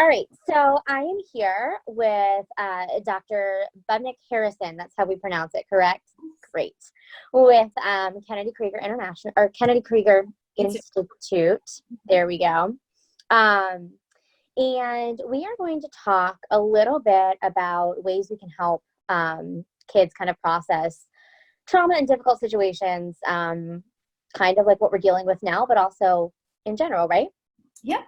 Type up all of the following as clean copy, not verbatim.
All right, so I am here with Dr. Bubnik Harrison. That's how we pronounce it, correct? Great. With Kennedy Krieger International or Kennedy Krieger Institute. There we go. And we are going to talk a little bit about ways we can help kids kind of process trauma and difficult situations, kind of like what we're dealing with now, but also in general, right? Yep.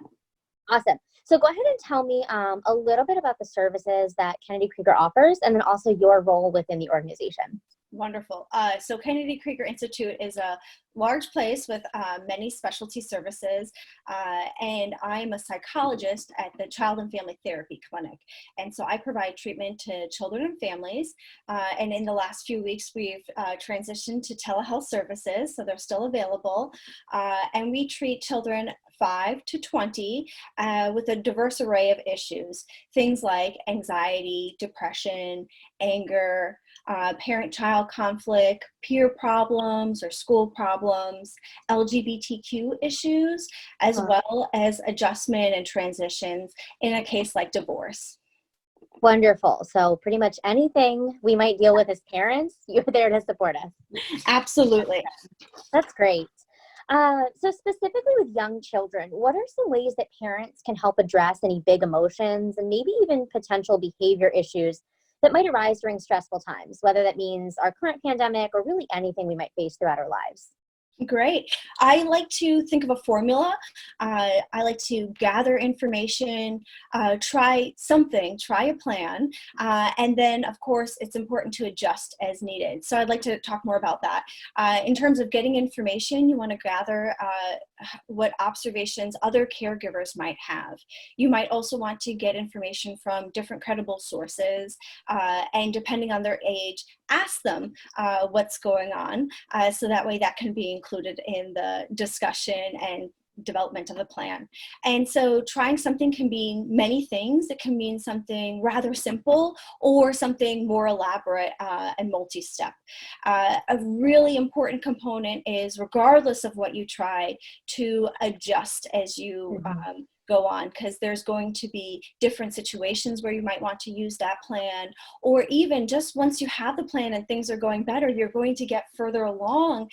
Awesome. So go ahead and tell me a little bit about the services that Kennedy Krieger offers, and then also your role within the organization. Wonderful. So Kennedy Krieger Institute is a large place with many specialty services, and I'm a psychologist at the Child and Family Therapy Clinic. And so I provide treatment to children and families, and in the last few weeks we've transitioned to telehealth services, so they're still available, and we treat children 5 to 20 with a diverse array of issues, things like anxiety, depression, anger, parent-child conflict, peer problems or school problems, LGBTQ issues, as well as adjustment and transitions in a case like divorce. Wonderful. So pretty much anything we might deal with as parents, you're there to support us. Absolutely. That's great. So specifically with young children, what are some ways that parents can help address any big emotions and maybe even potential behavior issues that might arise during stressful times, whether that means our current pandemic or really anything we might face throughout our lives? Great. I like to think of a formula. I like to gather information, try a plan, and then of course it's important to adjust as needed. So I'd like to talk more about that. In terms of getting information, you want to gather what observations other caregivers might have. You might also want to get information from different credible sources, and depending on their age, ask them what's going on, so that way that can be included in the discussion and development of the plan. And so trying something can mean many things. It can mean something rather simple or something more elaborate and multi-step. A really important component is, regardless of what you try, to adjust as you go on, because there's going to be different situations where you might want to use that plan, or even just once you have the plan and things are going better, you're going to get further along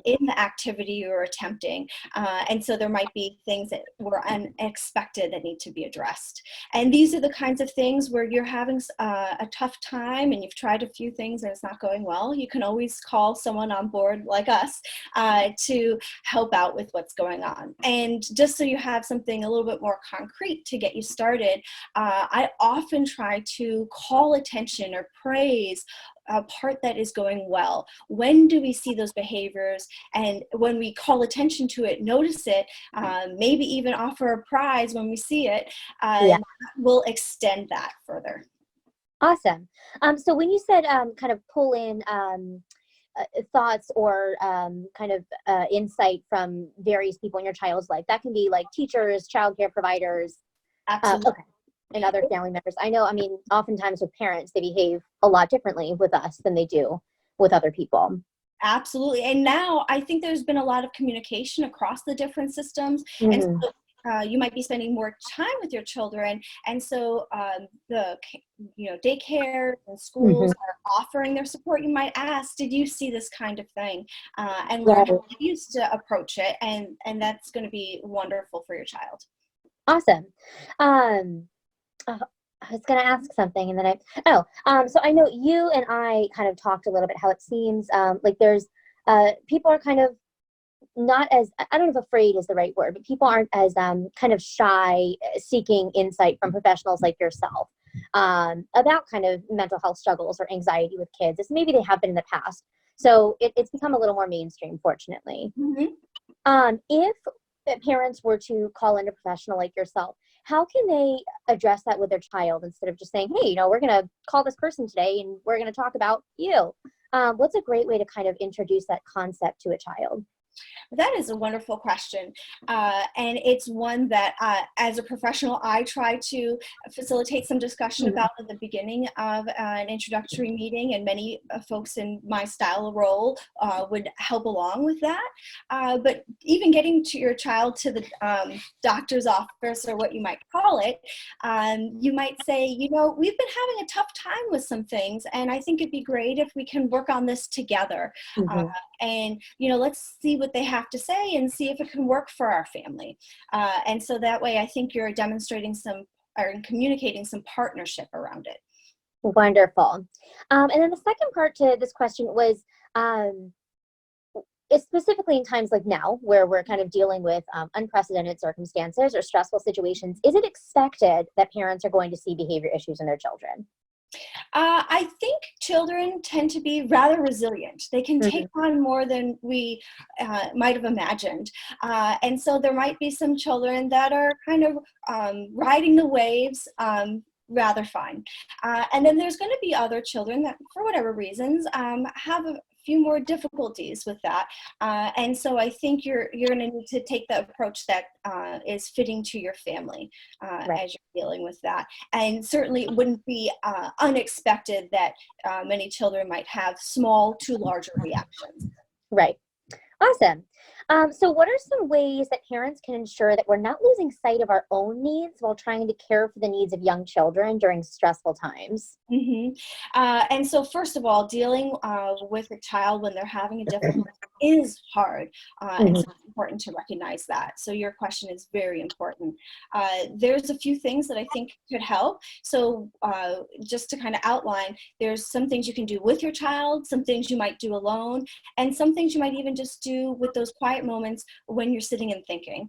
in the activity you're attempting. And so there might be things that were unexpected that need to be addressed. And these are the kinds of things where you're having a tough time and you've tried a few things and it's not going well. You can always call someone on board like us to help out with what's going on. And just so you have something a little bit more concrete to get you started, I often try to call attention or praise a part that is going well. When do we see those behaviors? And when we call attention to it, notice it, maybe even offer a prize when we see it, we'll extend that further. Awesome. So when you said kind of pull in thoughts or kind of insight from various people in your child's life, that can be like teachers, childcare providers, Absolutely. Okay, and other family members. I know, I mean, oftentimes with parents, they behave a lot differently with us than they do with other people. Absolutely. And now I think there's been a lot of communication across the different systems. And so you might be spending more time with your children, and so the daycare and schools are offering their support. You might ask, did you see this kind of thing, and learn how you used to approach it, and that's going to be wonderful for your child. Awesome. I was going to ask something, and then so I know you and I kind of talked a little bit how it seems like there's people are kind of not as, I don't know if afraid is the right word, but people aren't as kind of shy seeking insight from professionals like yourself about kind of mental health struggles or anxiety with kids, as maybe they have been in the past. So it's become a little more mainstream, fortunately. If parents were to call in a professional like yourself, how can they address that with their child instead of just saying, hey, we're going to call this person today and we're going to talk about you? What's a great way to kind of introduce that concept to a child? That is a wonderful question. And it's one that, as a professional, I try to facilitate some discussion Mhm. about at the beginning of an introductory meeting, and many folks in my style of role would help along with that. But even getting to your child to the doctor's office, or what you might call it, you might say, you know, we've been having a tough time with some things, and I think it'd be great if we can work on this together. Uh, Mhm. and you know, let's see what they have to say and see if it can work for our family. And so that way, I think you're demonstrating some, or communicating some partnership around it. Wonderful. And then the second part to this question was, um, is specifically in times like now, where we're kind of dealing with unprecedented circumstances or stressful situations, is it expected that parents are going to see behavior issues in their children? I think children tend to be rather resilient. They can take Mhm. on more than we might have imagined. And so there might be some children that are kind of riding the waves rather fine. And then there's going to be other children that, for whatever reasons, have a few more difficulties with that. And so I think you're going to need to take the approach that is fitting to your family Right. as you're dealing with that. And certainly it wouldn't be unexpected that many children might have small to larger reactions. Right. Awesome. So, what are some ways that parents can ensure that we're not losing sight of our own needs while trying to care for the needs of young children during stressful times? hmm and so, first of all, dealing with a child when they're having a difficult is hard, and so Mhm. it's important to recognize that. So your question is very important. There's a few things that I think could help. So just to kind of outline, there's some things you can do with your child, some things you might do alone, and some things you might even just do with those quiet moments when you're sitting and thinking.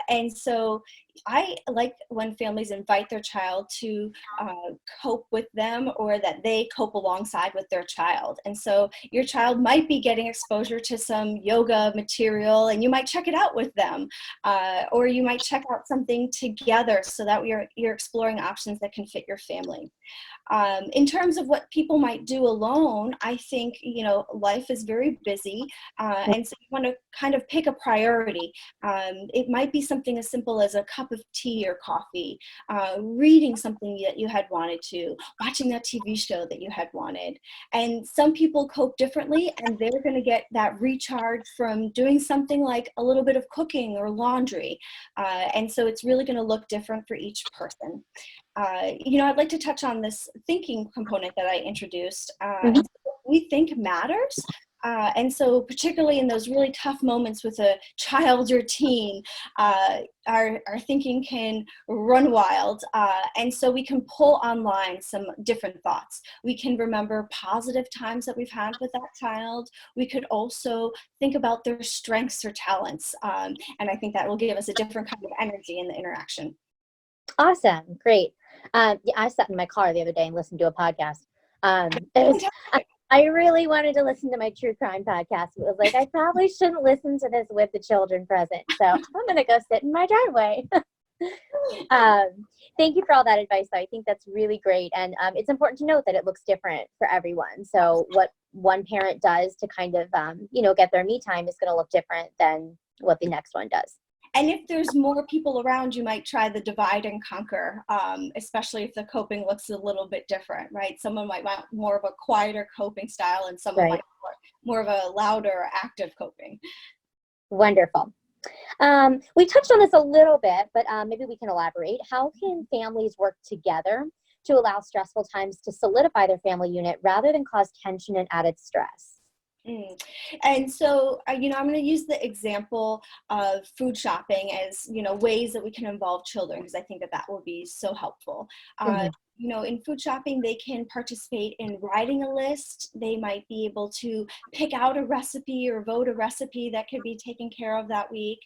And so I like when families invite their child to cope with them, or that they cope alongside with their child. And so your child might be getting exposure to some yoga material, and you might check it out with them, or you might check out something together, so that you're exploring options that can fit your family. In terms of what people might do alone, I think, you know, life is very busy, and so you want to kind of pick a priority. It might be something as simple as a cup of tea or coffee, reading something that you had wanted to, watching that TV show that you had wanted. And some people cope differently, and they're going to get that recharge from doing something like a little bit of cooking or laundry. And so it's really going to look different for each person. You know, I'd like to touch on this thinking component that I introduced. Mhm. And so we think matters. And so particularly in those really tough moments with a child or teen, our thinking can run wild. And so we can pull online some different thoughts. We can remember positive times that we've had with that child. We could also think about their strengths or talents. And I think that will give us a different kind of energy in the interaction. Awesome. Great. Yeah, I sat in my car the other day and listened to a podcast. It was, I really wanted to listen to my true crime podcast. It was like, I probably shouldn't listen to this with the children present. So I'm going to go sit in my driveway. um, Thank you for all that advice, though. I think that's really great. And it's important to note that it looks different for everyone. So what one parent does to kind of, get their me time is going to look different than what the next one does. And if there's more people around, you might try the divide and conquer, especially if the coping looks a little bit different, right? Someone might want more of a quieter coping style, and someone Right. might want more of a louder, active coping. Wonderful. We touched on this a little bit, but maybe we can elaborate. How can families work together to allow stressful times to solidify their family unit rather than cause tension and added stress? Mm. And so, you know, I'm going to use the example of food shopping as, you know, ways that we can involve children, because I think that that will be so helpful. Hmm. You know, in food shopping, they can participate in writing a list. They might be able to pick out a recipe or vote a recipe that could be taken care of that week.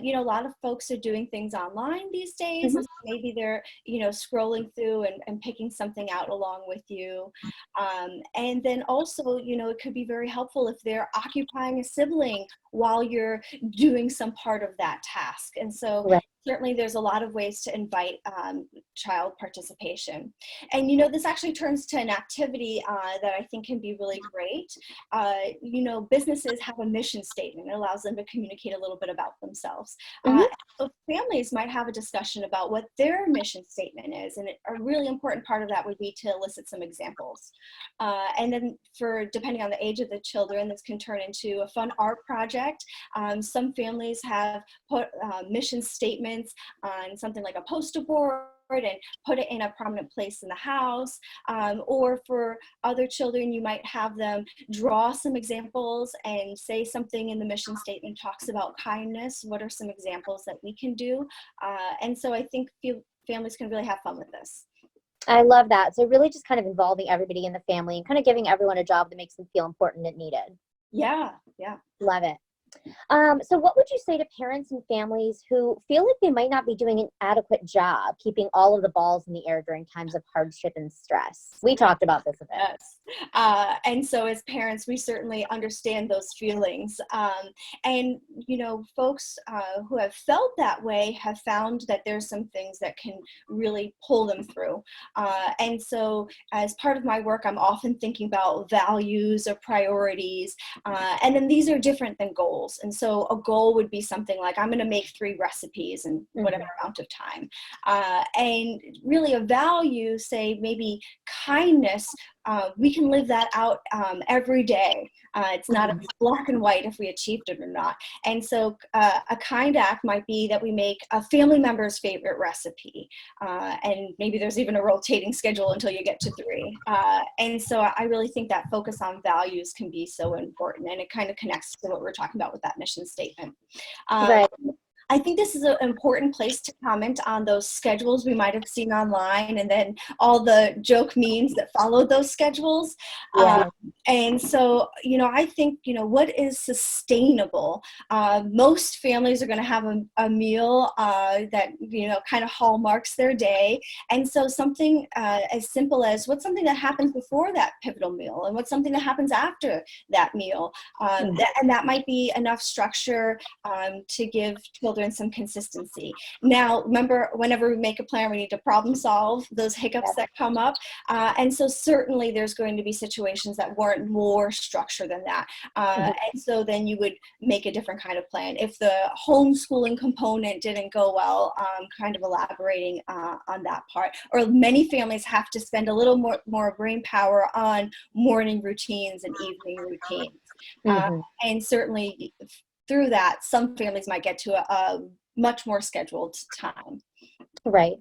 You know, a lot of folks are doing things online these days, Hmm. and so maybe they're, you know, scrolling through and picking something out along with you. And then also, you know, it could be very helpful if they're occupying a sibling while you're doing some part of that task. And so Right. certainly there's a lot of ways to invite child participation. And, this actually turns to an activity that I think can be really great. Businesses have a mission statement. It allows them to communicate a little bit about themselves. Hmm. So families might have a discussion about what their mission statement is. And a really important part of that would be to elicit some examples. And then depending on the age of the children, this can turn into a fun art project. Some families have put mission statements on something like a poster board and put it in a prominent place in the house. Or for other children, you might have them draw some examples and say something in the mission statement talks about kindness. What are some examples that we can do? And so I think families can really have fun with this. I love that. So really just kind of involving everybody in the family and kind of giving everyone a job that makes them feel important and needed. Yeah. Love it. So what would you say to parents and families who feel like they might not be doing an adequate job keeping all of the balls in the air during times of hardship and stress? We talked about this a bit. Yes. And so as parents, we certainly understand those feelings. And, folks who have felt that way have found that there's some things that can really pull them through. And so as part of my work, I'm often thinking about values or priorities. And then these are different than goals. And so a goal would be something like, I'm going to make 3 recipes in whatever amount of time. And really a value, say maybe kindness, we can live that out every day. It's not black and white if we achieved it or not. And so a kind act might be that we make a family member's favorite recipe. And maybe there's even a rotating schedule until you get to 3. And so I really think that focus on values can be so important. And it kind of connects to what we're talking about with that mission statement. Right. I think this is an important place to comment on those schedules we might have seen online and then all the joke memes that followed those schedules. Yeah. And so, I think, what is sustainable? Most families are going to have a meal that, kind of hallmarks their day. And so something as simple as what's something that happens before that pivotal meal and what's something that happens after that meal. And that might be enough structure to give children some consistency. Now, remember, whenever we make a plan, we need to problem solve those hiccups that come up. And so certainly there's going to be situations that warrant more structure than that. And so then you would make a different kind of plan. If the homeschooling component didn't go well, kind of elaborating on that part. Or many families have to spend a little more brain power on morning routines and evening routines. And certainly through that, some families might get to a much more scheduled time. Right.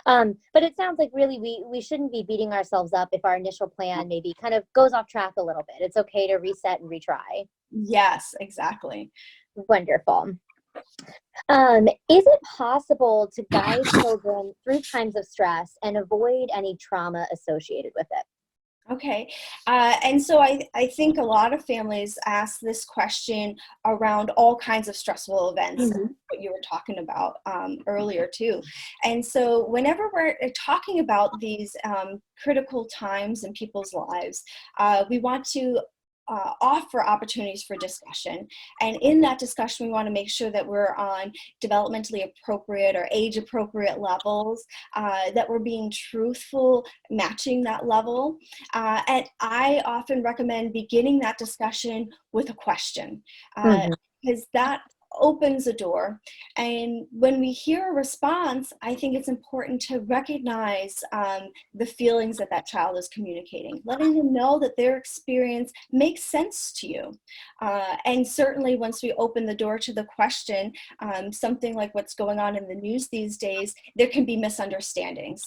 But it sounds like really we shouldn't be beating ourselves up if our initial plan maybe kind of goes off track a little bit. It's okay to reset and retry. Yes, exactly. Wonderful. Is it possible to guide children through times of stress and avoid any trauma associated with it? Okay. And so I think a lot of families ask this question around all kinds of stressful events, what you were talking about earlier too. And so whenever we're talking about these critical times in people's lives, we want to offer opportunities for discussion. And in that discussion, we want to make sure that we're on developmentally appropriate or age appropriate levels, that we're being truthful, matching that level. And I often recommend beginning that discussion with a question, because that opens a door. And when we hear a response, I think it's important to recognize the feelings that that child is communicating, letting them know that their experience makes sense to you. And certainly once we open the door to the question, something like what's going on in the news these days, there can be misunderstandings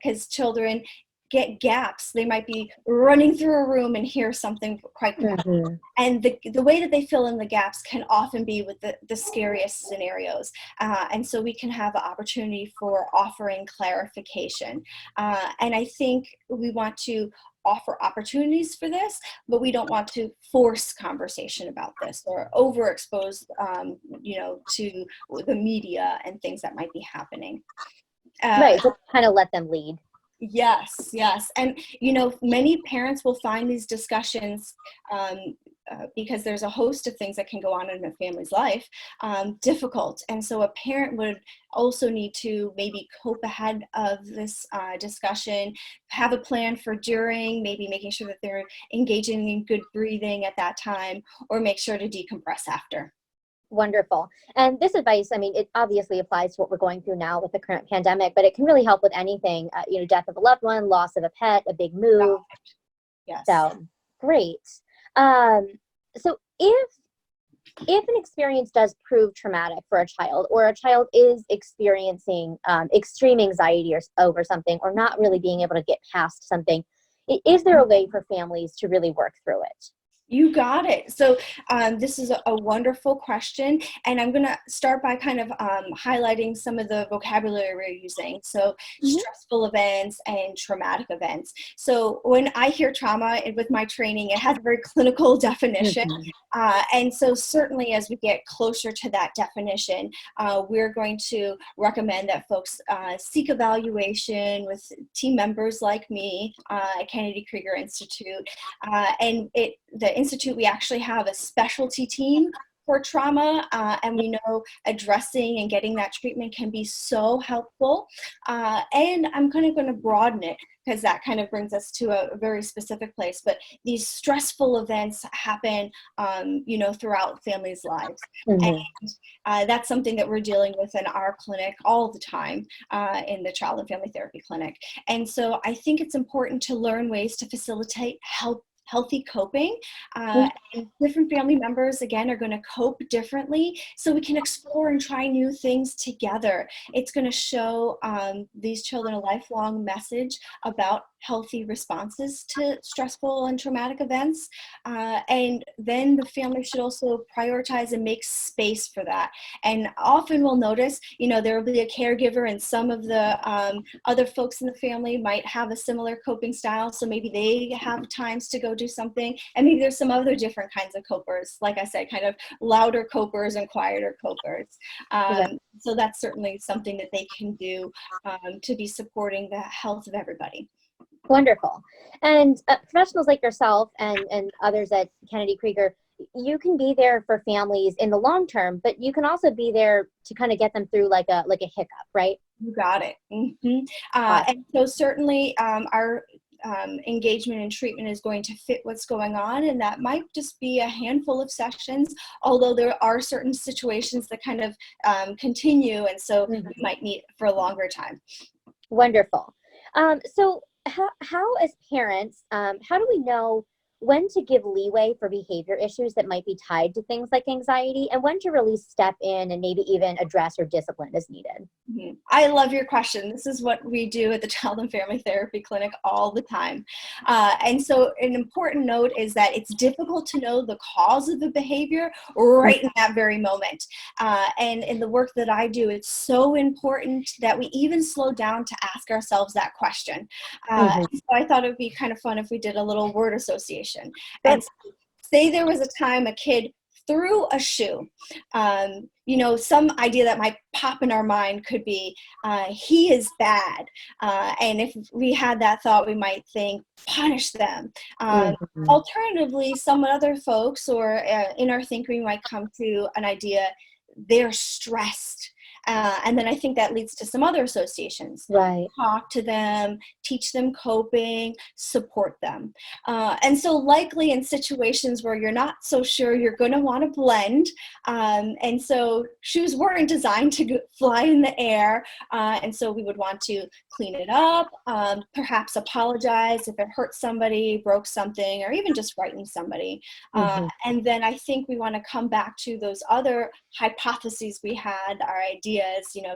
because children get gaps. They might be running through a room and hear something quite compelling. And the way that they fill in the gaps can often be with the scariest scenarios. And so we can have an opportunity for offering clarification. And I think we want to offer opportunities for this, but we don't want to force conversation about this or overexpose, to the media and things that might be happening. Right, just kind of let them lead. Yes. And, many parents will find these discussions because there's a host of things that can go on in a family's life, difficult. And so a parent would also need to maybe cope ahead of this discussion, have a plan for during, maybe making sure that they're engaging in good breathing at that time, or make sure to decompress after. Wonderful. And this advice, I mean, it obviously applies to what we're going through now with the current pandemic, but it can really help with anything, death of a loved one, loss of a pet, a big move. Yes. So great. So if an experience does prove traumatic for a child, or a child is experiencing extreme anxiety over something, or not really being able to get past something, is there a way for families to really work through it? You got it. So this is a wonderful question, and I'm going to start by kind of highlighting some of the vocabulary we're using. So stressful events and traumatic events. So when I hear trauma with my training, it has a very clinical definition. And so certainly as we get closer to that definition, we're going to recommend that folks seek evaluation with team members like me at Kennedy Krieger Institute. And the Institute, we actually have a specialty team for trauma, and we know addressing and getting that treatment can be so helpful. And I'm kind of going to broaden it, because that kind of brings us to a very specific place. But these stressful events happen, throughout families' lives. And that's something that we're dealing with in our clinic all the time, in the Child and Family Therapy Clinic. And so I think it's important to learn ways to facilitate healthy coping, and different family members, again, are going to cope differently, so we can explore and try new things together. It's going to show these children a lifelong message about healthy responses to stressful and traumatic events, and then the family should also prioritize and make space for that. And often we'll notice, there will be a caregiver, and some of the other folks in the family might have a similar coping style, so maybe they have times to go do something, and maybe there's some other different kinds of copers, like I said, kind of louder copers and quieter copers. So that's certainly something that they can do to be supporting the health of everybody. Wonderful. And professionals like yourself and others at Kennedy Krieger, you can be there for families in the long term, but you can also be there to kind of get them through like a hiccup, right? You got it. And so certainly our engagement and treatment is going to fit what's going on, and that might just be a handful of sessions, although there are certain situations that kind of continue, and so we might meet for a longer time. Wonderful. So how as parents, how do we know when to give leeway for behavior issues that might be tied to things like anxiety, and when to really step in and maybe even address or discipline as needed? I love your question. This is what we do at the Child and Family Therapy Clinic all the time. And so an important note is that it's difficult to know the cause of the behavior right in that very moment. And in the work that I do, it's so important that we even slow down to ask ourselves that question. So I thought it would be kind of fun if we did a little word association. And say there was a time a kid threw a shoe. Some idea that might pop in our mind could be, he is bad. And if we had that thought, we might think, punish them. Alternatively, some other folks or in our thinking might come to an idea, they're stressed. And then I think that leads to some other associations. Right. Talk to them, teach them coping, support them. And so likely in situations where you're not so sure, you're going to want to blend. And so shoes weren't designed to fly in the air. And so we would want to clean it up, perhaps apologize if it hurt somebody, broke something, or even just frightened somebody. And then I think we want to come back to those other hypotheses we had, our ideas,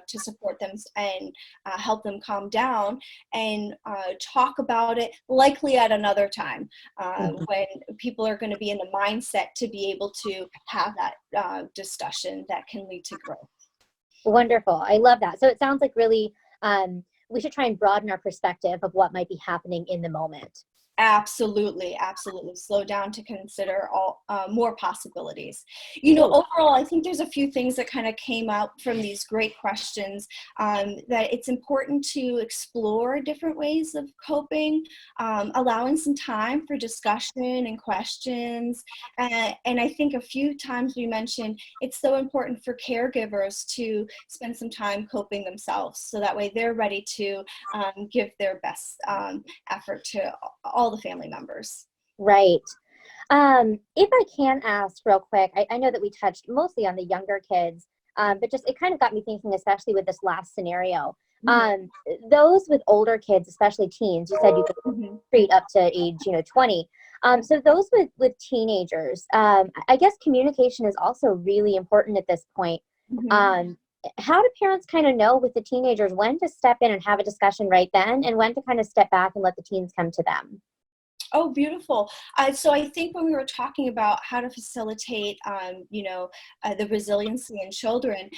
to support them and help them calm down, and talk about it likely at another time when people are going to be in the mindset to be able to have that discussion that can lead to growth. Wonderful. I love that. So it sounds like really we should try and broaden our perspective of what might be happening in the moment. Absolutely, absolutely. Slow down to consider all more possibilities. You know, overall, I think there's a few things that kind of came out from these great questions, that it's important to explore different ways of coping, allowing some time for discussion and questions. And I think a few times we mentioned it's so important for caregivers to spend some time coping themselves, so that way they're ready to give their best effort to all the family members. Right. If I can ask real quick, I know that we touched mostly on the younger kids, but just it kind of got me thinking, especially with this last scenario. Mhm. Those with older kids, especially teens, you said you could Mhm. treat up to age, 20. So those with teenagers, I guess communication is also really important at this point. Mhm. Um, how do parents kind of know with the teenagers when to step in and have a discussion right then, and when to kind of step back and let the teens come to them? Oh, beautiful. So I think when we were talking about how to facilitate, the resiliency in children,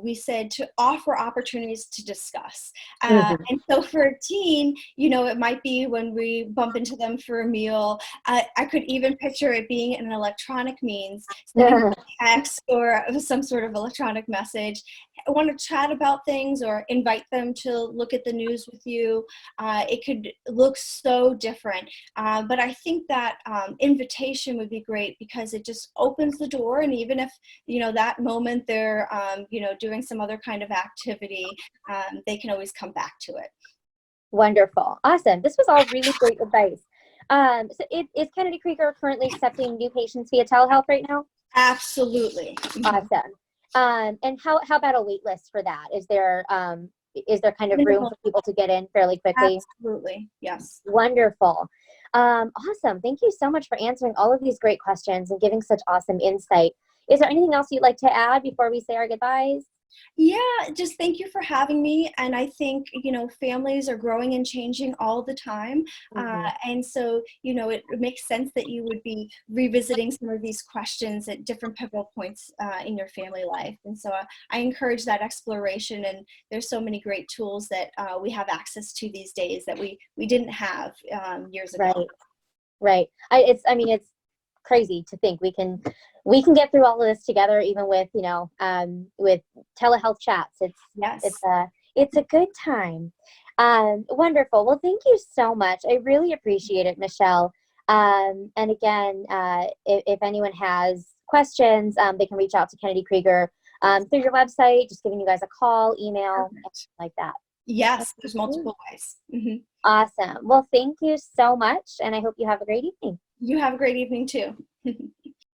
we said to offer opportunities to discuss. Mhm. And so for a teen, you know, it might be when we bump into them for a meal. I could even picture it being an electronic means, sending a text or some sort of electronic message. I want to chat about things or invite them to look at the news with you. It could look so different. But I think that invitation would be great because it just opens the door. And even if, you know, that moment they're, doing some other kind of activity, they can always come back to it. Wonderful. Awesome. This was all really great advice. So is Kennedy Krieger currently accepting new patients via telehealth right now? Absolutely. Mhm. Awesome. And how about a wait list for that? Is there kind of room Minimal. for people to get in fairly quickly? Absolutely. Yes. Wonderful. Awesome. Thank you so much for answering all of these great questions and giving such awesome insight. Is there anything else you'd like to add before we say our goodbyes? Yeah, just thank you for having me. And I think, you know, families are growing and changing all the time. Mhm. And so, you know, it makes sense that you would be revisiting some of these questions at different pivotal points in your family life. And so I encourage that exploration. And there's so many great tools that we have access to these days that we didn't have years ago. Right. Right. It's crazy to think we can get through all of this together, even with, with telehealth chats. It's Yes. a, it's a good time. Wonderful. Well, thank you so much. I really appreciate it, Michelle. And again, if anyone has questions, they can reach out to Kennedy Krieger through your website, just giving you guys a call, email, Perfect. like that. Yes, there's multiple ways. Hmm. Awesome. Well, thank you so much, and I hope you have a great evening. You have a great evening too.